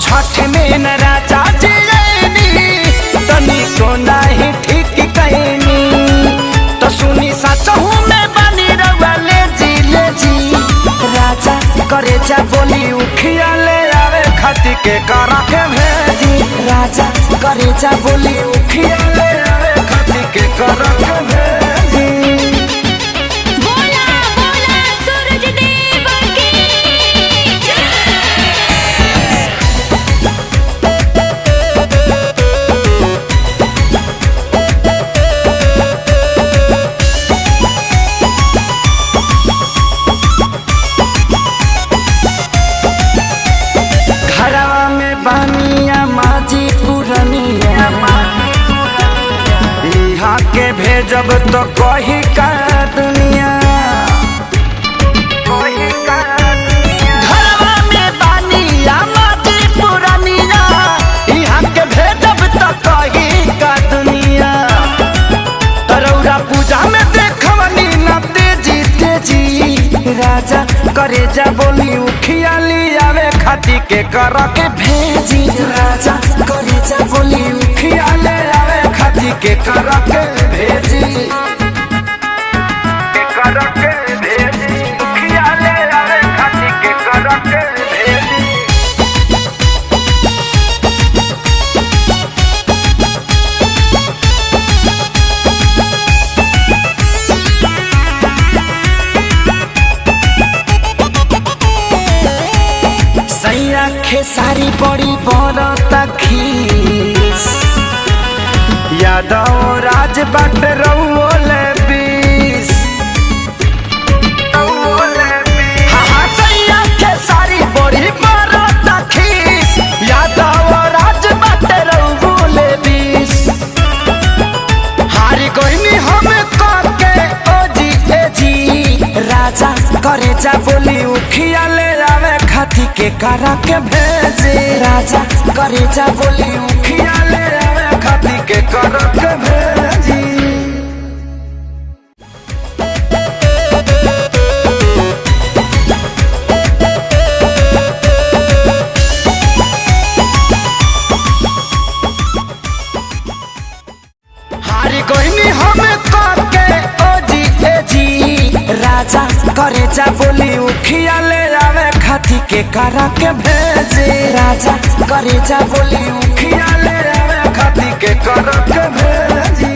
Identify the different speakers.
Speaker 1: छठ में न राजा जियनी तनी तो नहीं ठीक कहनी तो सुनी सचहू में बनी रउआ ले जी राजा करे जा बोली उखिया ले आवे खती के करा के भेजी राजा करे जा बोली उखिया ले आवे खती के करा के भेजी। बानिया माजी पुरनिया यहाँ के भेजब तो कही का दुनिया घरवा में बानिया माजी पुरनिया यहाँ के भेजब तो कही का दुनिया तरौरा पूजा में देखवनी न तेजी तेजी राजा करे जा बोली उखिया लियावे खाती के करा के भेजी राजा करे जा बोली उखिया ले आवे खाती के करा के भेजी करा के भेजी उखिया ले आवे खाती के करा के भेजी। सैया खेसारी बड़ी बरता खीस यादव राज बाट रउले बीस सैया खेसारी बड़ी बरता खीस यादव राज बाट रउले बीस हारी कोई हम के ओ जी ए जी राजा करे जा बोली उखिया ले आवे खाती के करा के भेजे राजा करे जा बोली उखिया ले आवे खाती के करा के भेजी। हारी कोई हम के ओ जी ए जी राजा करे जा बोली उखिया ले आवे खाती के करा के भेजे राजा करे जा बोली उखिया ले आवे खाती के करा के भेजी।